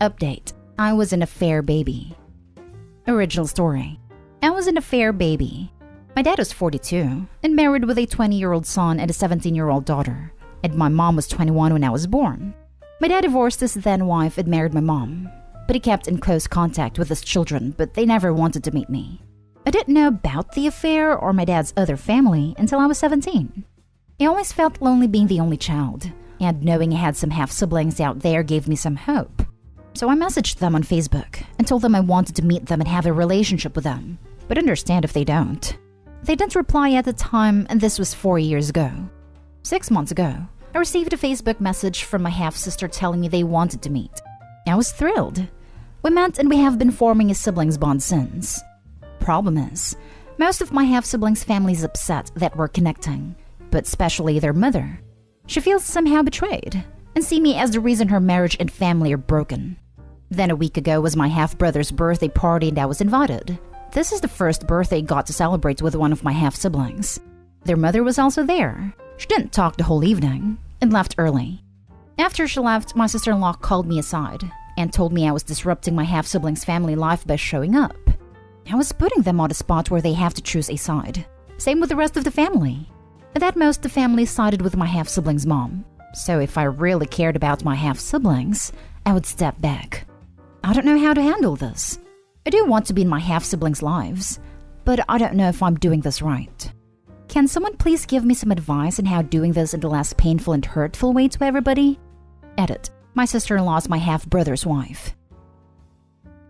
Update. I was an affair baby. Original story. I was an affair baby. My dad was 42 and married with a 20-year-old son and a 17-year-old daughter. And my mom was 21 when I was born. My dad divorced his then wife and married my mom. But he kept in close contact with his children, but they never wanted to meet me. I didn't know about the affair or my dad's other family until I was 17. I always felt lonely being the only child, and knowing I had some half-siblings out there gave me some hope. So I messaged them on Facebook and told them I wanted to meet them and have a relationship with them, but understand if they don't. They didn't reply at the time, and this was 4 years ago. 6 months ago, I received a Facebook message from my half-sister telling me they wanted to meet. I was thrilled. We met and we have been forming a siblings bond since. Problem is, most of my half-siblings' family is upset that we're connecting, but especially their mother. She feels somehow betrayed and see me as the reason her marriage and family are broken. Then a week ago was my half-brother's birthday party and I was invited. This is the first birthday I got to celebrate with one of my half-siblings. Their mother was also there. She didn't talk the whole evening and left early. After she left, my sister-in-law called me aside and told me I was disrupting my half-siblings' family life by showing up. I was putting them on a spot where they have to choose a side. Same with the rest of the family. At most, the family sided with my half-siblings' mom. So if I really cared about my half-siblings, I would step back. I don't know how to handle this. I do want to be in my half-siblings' lives, but I don't know if I'm doing this right. Can someone please give me some advice on how doing this in the less painful and hurtful way to everybody? Edit. My sister-in-law is my half-brother's wife.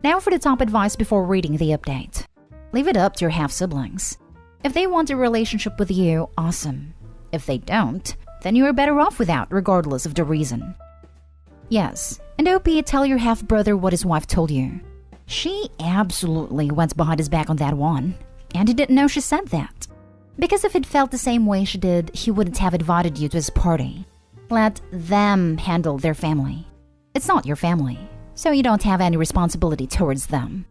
Now for the top advice before reading the update. Leave it up to your half-siblings. If they want a relationship with you, awesome. If they don't, then you are better off without, regardless of the reason. Yes, and OP, tell your half-brother what his wife told you. She absolutely went behind his back on that one, and he didn't know she said that. Because if he'd felt the same way she did, he wouldn't have invited you to his party. Let them handle their family. It's not your family, so you don't have any responsibility towards them.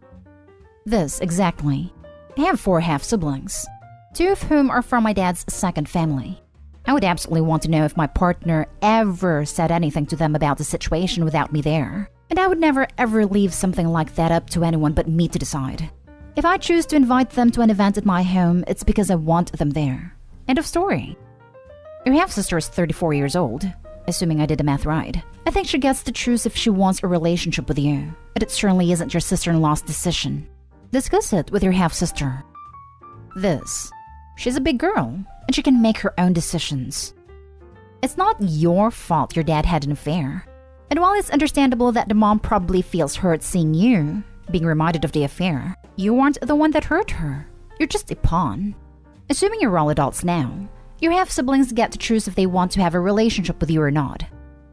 This, exactly. I have 4 half-siblings, 2 of whom are from my dad's second family. I would absolutely want to know if my partner ever said anything to them about the situation without me there. And I would never ever leave something like that up to anyone but me to decide. If I choose to invite them to an event at my home, it's because I want them there. End of story. Your half-sister is 34 years old, assuming I did the math right. I think she gets to choose if she wants a relationship with you, but it certainly isn't your sister-in-law's decision. Discuss it with your half-sister. She's a big girl, and she can make her own decisions. It's not your fault your dad had an affair. And while it's understandable that the mom probably feels hurt seeing you being reminded of the affair, you aren't the one that hurt her. You're just a pawn. Assuming you're all adults now, your half-siblings get to choose if they want to have a relationship with you or not.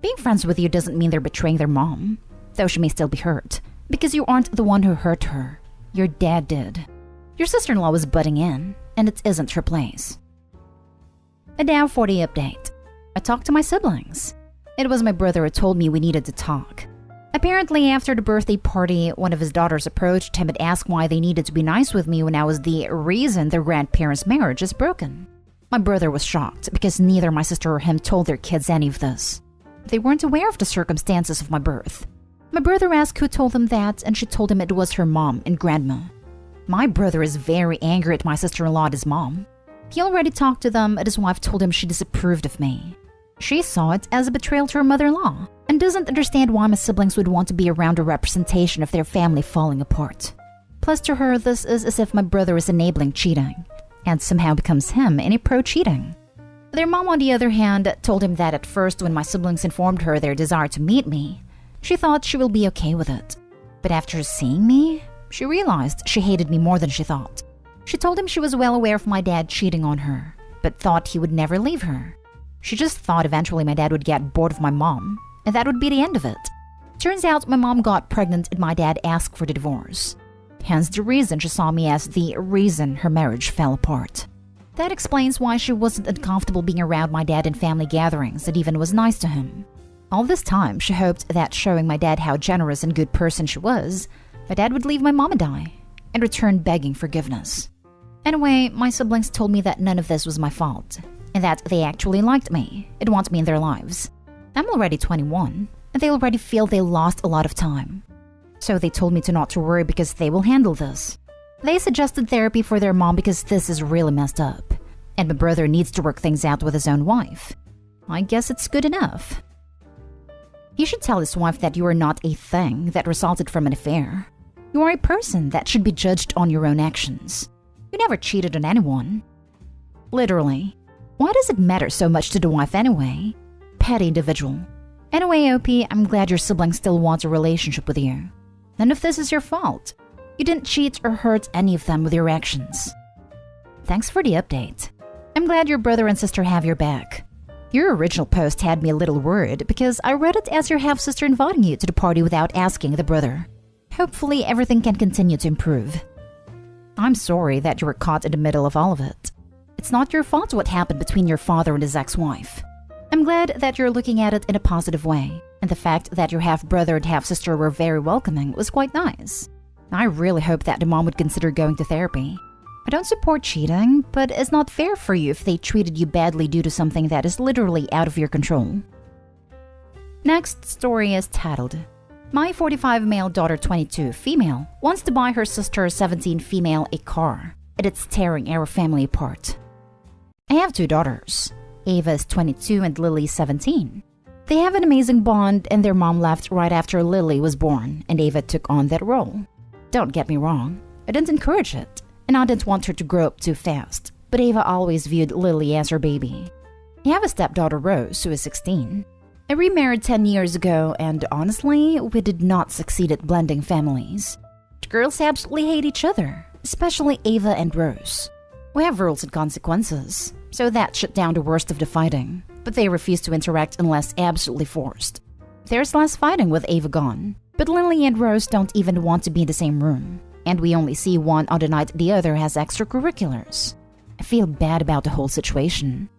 Being friends with you doesn't mean they're betraying their mom, though she may still be hurt, because you aren't the one who hurt her. Your dad did. Your sister-in-law was butting in, and it isn't her place. And now for the update. I talked to my siblings. It was my brother who told me we needed to talk. Apparently, after the birthday party, one of his daughters approached him and asked why they needed to be nice with me when I was the reason their grandparents' marriage is broken. My brother was shocked because neither my sister or him told their kids any of this. They weren't aware of the circumstances of my birth. My brother asked who told them that, and she told him it was her mom and grandma. My brother is very angry at my sister-in-law and his mom. He already talked to them, and his wife told him she disapproved of me. She saw it as a betrayal to her mother-in-law and doesn't understand why my siblings would want to be around a representation of their family falling apart. Plus, to her, this is as if my brother is enabling cheating and somehow becomes him any pro-cheating. Their mom, on the other hand, told him that at first when my siblings informed her their desire to meet me, she thought she will be okay with it. But after seeing me, she realized she hated me more than she thought. She told him she was well aware of my dad cheating on her, but thought he would never leave her. She just thought eventually my dad would get bored of my mom, and that would be the end of it. Turns out my mom got pregnant and my dad asked for the divorce. Hence the reason she saw me as the reason her marriage fell apart. That explains why she wasn't uncomfortable being around my dad in family gatherings and even was nice to him. All this time, she hoped that showing my dad how generous and good person she was, my dad would leave my mom and I, and return begging forgiveness. Anyway, my siblings told me that none of this was my fault, and that they actually liked me and want me in their lives. I'm already 21, and and they already feel they lost a lot of time. So they told me to not to worry because they will handle this. They suggested therapy for their mom because this is really messed up, and my brother needs to work things out with his own wife. I guess it's good enough. He should tell his wife that you are not a thing that resulted from an affair. You are a person that should be judged on your own actions. You never cheated on anyone. Literally. Why does it matter so much to the wife anyway? Petty individual. Anyway, OP, I'm glad your siblings still want a relationship with you. None of this is your fault. You didn't cheat or hurt any of them with your actions. Thanks for the update. I'm glad your brother and sister have your back. Your original post had me a little worried because I read it as your half-sister inviting you to the party without asking the brother. Hopefully everything can continue to improve. I'm sorry that you were caught in the middle of all of it. It's not your fault what happened between your father and his ex-wife. I'm glad that you're looking at it in a positive way, and the fact that your half-brother and half-sister were very welcoming was quite nice. I really hope that the mom would consider going to therapy. I don't support cheating, but it's not fair for you if they treated you badly due to something that is literally out of your control. Next story is titled, My 45 male daughter 22 female wants to buy her sister 17 female a car, and it's tearing our family apart. I have two daughters. Ava is 22 and Lily is 17. They have an amazing bond, and their mom left right after Lily was born, and Ava took on that role. Don't get me wrong, I didn't encourage it, and I didn't want her to grow up too fast, but Ava always viewed Lily as her baby. I have a stepdaughter Rose, who is 16. I remarried 10 years ago, and honestly, we did not succeed at blending families. The girls absolutely hate each other, especially Ava and Rose. We have rules and consequences, so that shut down the worst of the fighting, but they refuse to interact unless absolutely forced. There's less fighting with Ava gone, but Lily and Rose don't even want to be in the same room, and we only see one on the night the other has extracurriculars. I feel bad about the whole situation.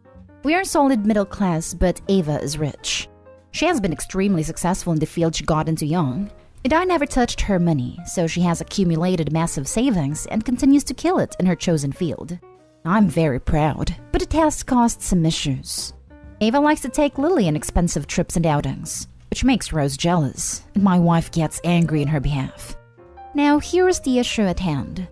We are solid middle class, but Ava is rich. She has been extremely successful in the field she got into young, and I never touched her money, so she has accumulated massive savings and continues to kill it in her chosen field. I'm very proud, but it has caused some issues. Ava likes to take Lily on expensive trips and outings, which makes Rose jealous, and my wife gets angry in her behalf. Now here's the issue at hand.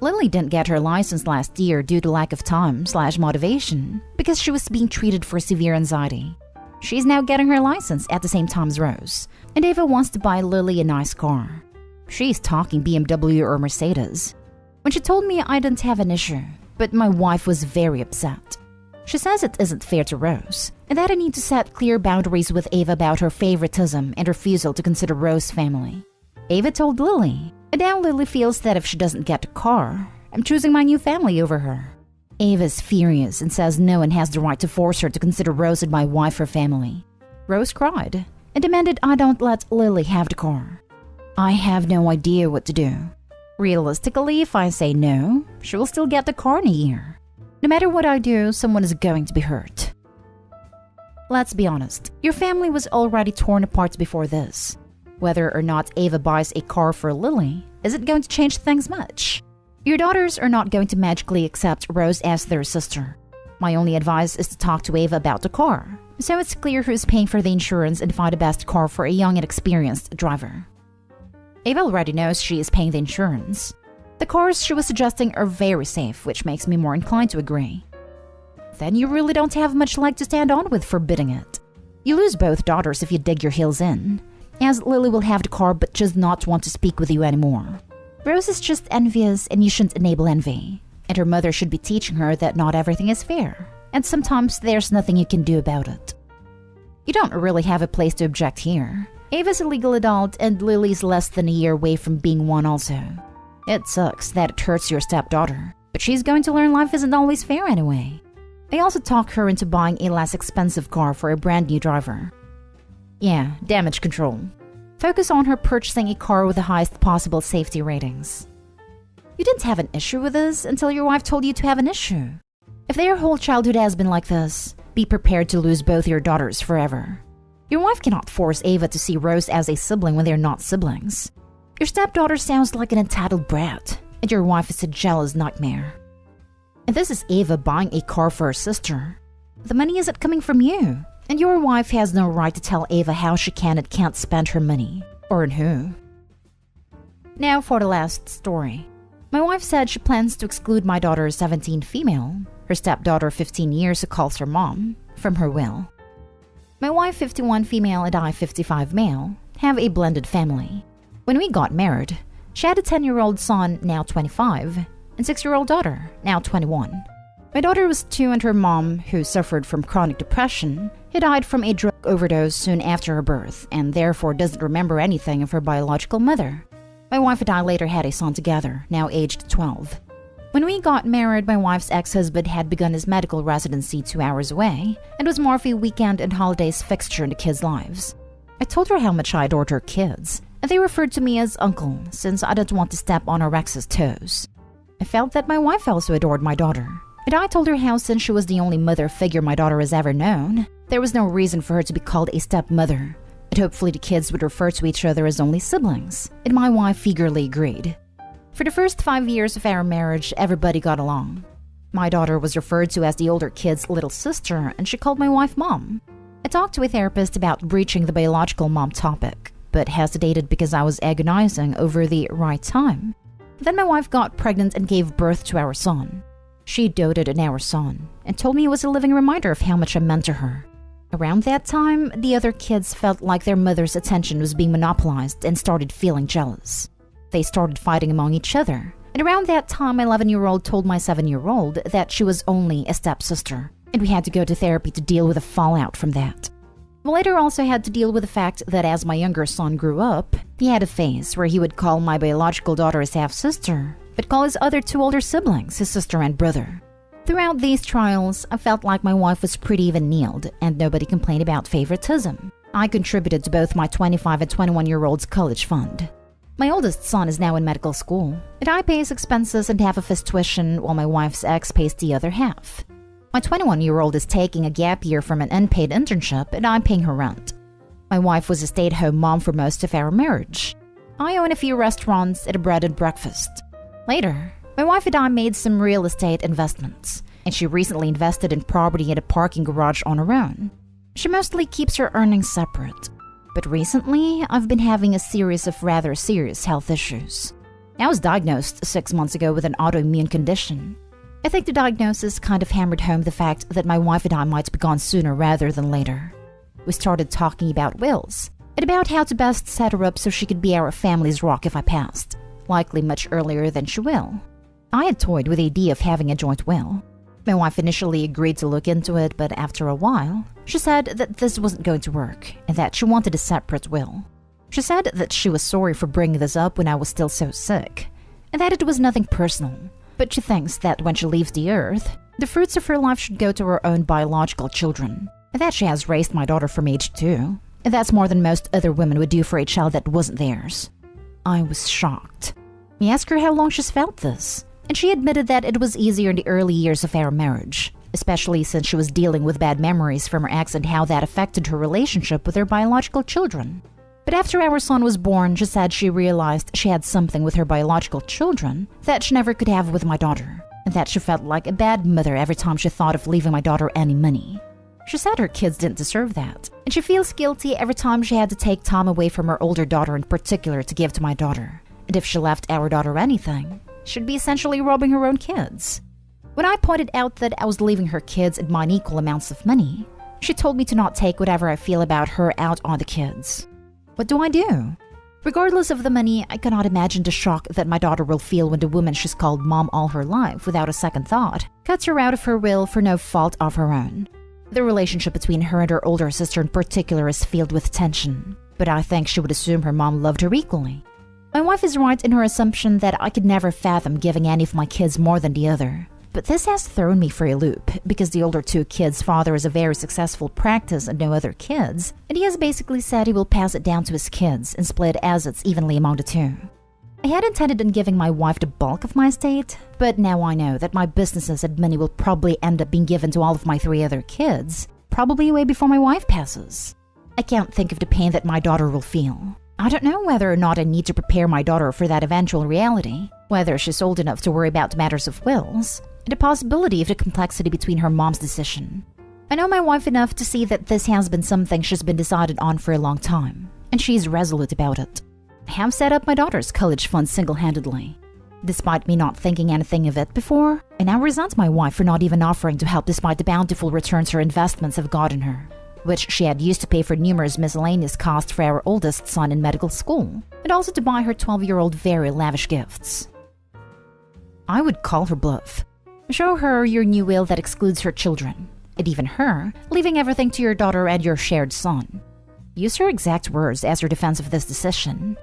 Lily didn't get her license last year due to lack of time/motivation because she was being treated for severe anxiety. She's now getting her license at the same time as Rose, and Ava wants to buy Lily a nice car. She's talking BMW or Mercedes. When she told me I didn't have an issue, but my wife was very upset. She says it isn't fair to Rose, and that I need to set clear boundaries with Ava about her favoritism and refusal to consider Rose's family. Ava told Lily, and now Lily feels that if she doesn't get the car, I'm choosing my new family over her. Ava's furious and says no one has the right to force her to consider Rose and my wife her family. Rose cried and demanded I don't let Lily have the car. I have no idea what to do. Realistically, if I say no, she will still get the car in a year. No matter what I do, someone is going to be hurt. Let's be honest, your family was already torn apart before this. Whether or not Ava buys a car for Lily, is it going to change things much? Your daughters are not going to magically accept Rose as their sister. My only advice is to talk to Ava about the car, so it's clear who's paying for the insurance and find the best car for a young and experienced driver. Ava already knows she is paying the insurance. The cars she was suggesting are very safe, which makes me more inclined to agree. Then you really don't have much leg to stand on with forbidding it. You lose both daughters if you dig your heels in, as Lily will have the car but does not want to speak with you anymore. Rose is just envious, and you shouldn't enable envy, and her mother should be teaching her that not everything is fair, and sometimes there's nothing you can do about it. You don't really have a place to object here. Ava's a legal adult, and Lily's less than a year away from being one also. It sucks that it hurts your stepdaughter, but she's going to learn life isn't always fair anyway. I also talked her into buying a less expensive car for a brand new driver. Yeah, damage control. Focus on her purchasing a car with the highest possible safety ratings. You didn't have an issue with this until your wife told you to have an issue. If their whole childhood has been like this, be prepared to lose both your daughters forever. Your wife cannot force Ava to see Rose as a sibling when they're not siblings. Your stepdaughter sounds like an entitled brat, and your wife is a jealous nightmare. And this is Ava buying a car for her sister. The money isn't coming from you. And your wife has no right to tell Ava how she can and can't spend her money. Or on who. Now for the last story. My wife said she plans to exclude my daughter 17 female, her stepdaughter 15 years who calls her mom, from her will. My wife 51 female and I 55 male have a blended family. When we got married, she had a 10-year-old son, now 25, and 6-year-old daughter, now 21. My daughter was 2 and her mom, who suffered from chronic depression, had died from a drug overdose soon after her birth and therefore doesn't remember anything of her biological mother. My wife and I later had a son together, now aged 12. When we got married, my wife's ex-husband had begun his medical residency 2 hours away and was more of a weekend and holidays fixture in the kids' lives. I told her how much I adored her kids, and they referred to me as uncle since I didn't want to step on our ex's toes. I felt that my wife also adored my daughter, and I told her how since she was the only mother figure my daughter has ever known, there was no reason for her to be called a stepmother, and hopefully the kids would refer to each other as only siblings, and my wife eagerly agreed. For the first 5 years of our marriage, everybody got along. My daughter was referred to as the older kid's little sister, and she called my wife Mom. I talked to a therapist about breaching the biological mom topic, but hesitated because I was agonizing over the right time. Then my wife got pregnant and gave birth to our son. She doted on our son and told me it was a living reminder of how much I meant to her. Around that time, the other kids felt like their mother's attention was being monopolized and started feeling jealous. They started fighting among each other, and around that time, my 11-year-old told my 7-year-old that she was only a stepsister, and we had to go to therapy to deal with the fallout from that. We later also had to deal with the fact that as my younger son grew up, he had a phase where he would call my biological daughter his half-sister, but call his other 2 older siblings his sister and brother. Throughout these trials, I felt like my wife was pretty even-keeled, and nobody complained about favoritism. I contributed to both my 25 and 21-year-old's college fund. My oldest son is now in medical school, and I pay his expenses and half of his tuition while my wife's ex pays the other half. My 21-year-old is taking a gap year from an unpaid internship, and I'm paying her rent. My wife was a stay-at-home mom for most of our marriage. I own a few restaurants and a bread and breakfast. Later, my wife and I made some real estate investments, and she recently invested in property and a parking garage on her own. She mostly keeps her earnings separate. But recently, I've been having a series of rather serious health issues. I was diagnosed 6 months ago with an autoimmune condition. I think the diagnosis kind of hammered home the fact that my wife and I might be gone sooner rather than later. We started talking about wills, and about how to best set her up so she could be our family's rock if I passed, likely much earlier than she will. I had toyed with the idea of having a joint will. My wife initially agreed to look into it, but after a while, she said that this wasn't going to work and that she wanted a separate will. She said that she was sorry for bringing this up when I was still so sick, and that it was nothing personal, but she thinks that when she leaves the earth, the fruits of her life should go to her own biological children, and that she has raised my daughter from age 2, and that's more than most other women would do for a child that wasn't theirs. I was shocked. We asked her how long she's felt this, and she admitted that it was easier in the early years of our marriage, especially since she was dealing with bad memories from her ex and how that affected her relationship with her biological children. But after our son was born, she said she realized she had something with her biological children that she never could have with my daughter, and that she felt like a bad mother every time she thought of leaving my daughter any money. She said her kids didn't deserve that, and she feels guilty every time she had to take time away from her older daughter in particular to give to my daughter. And if she left our daughter anything, she'd be essentially robbing her own kids. When I pointed out that I was leaving her kids and mine equal amounts of money, she told me to not take whatever I feel about her out on the kids. What do I do? Regardless of the money, I cannot imagine the shock that my daughter will feel when the woman she's called mom all her life without a second thought cuts her out of her will for no fault of her own. The relationship between her and her older sister in particular is filled with tension, but I think she would assume her mom loved her equally. My wife is right in her assumption that I could never fathom giving any of my kids more than the other. But this has thrown me for a loop, because the older 2 kids' father is a very successful practice and no other kids, and he has basically said he will pass it down to his kids and split assets evenly among the 2. I had intended on giving my wife the bulk of my estate, but now I know that my businesses and money will probably end up being given to all of my 3 other kids, probably way before my wife passes. I can't think of the pain that my daughter will feel. I don't know whether or not I need to prepare my daughter for that eventual reality, whether she's old enough to worry about matters of wills, and the possibility of the complexity between her mom's decision. I know my wife enough to see that this has been something she's been decided on for a long time, and she's resolute about it. I have set up my daughter's college fund single-handedly. Despite me not thinking anything of it before, I now resent my wife for not even offering to help despite the bountiful returns her investments have gotten her, which she had used to pay for numerous miscellaneous costs for our oldest son in medical school, and also to buy her 12-year-old very lavish gifts. I would call her bluff. Show her your new will that excludes her children, and even her, leaving everything to your daughter and your shared son. Use her exact words as your defense of this decision.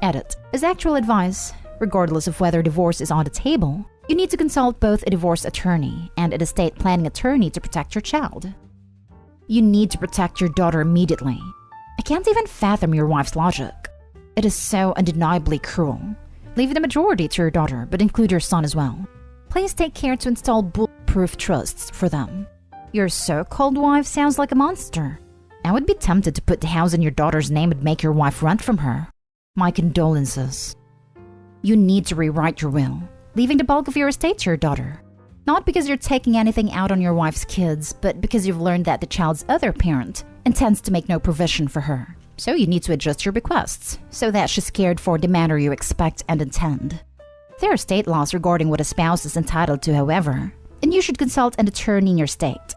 Edit. As actual advice, regardless of whether divorce is on the table, you need to consult both a divorce attorney and an estate planning attorney to protect your child. You need to protect your daughter immediately. I can't even fathom your wife's logic. It is so undeniably cruel. Leave the majority to your daughter, but include your son as well. Please take care to install bulletproof trusts for them. Your so-called wife sounds like a monster. I would be tempted to put the house in your daughter's name and make your wife rent from her. My condolences. You need to rewrite your will, leaving the bulk of your estate to your daughter. Not because you're taking anything out on your wife's kids, but because you've learned that the child's other parent intends to make no provision for her. So you need to adjust your bequests, so that she's cared for the manner you expect and intend. There are state laws regarding what a spouse is entitled to, however, and you should consult an attorney in your state.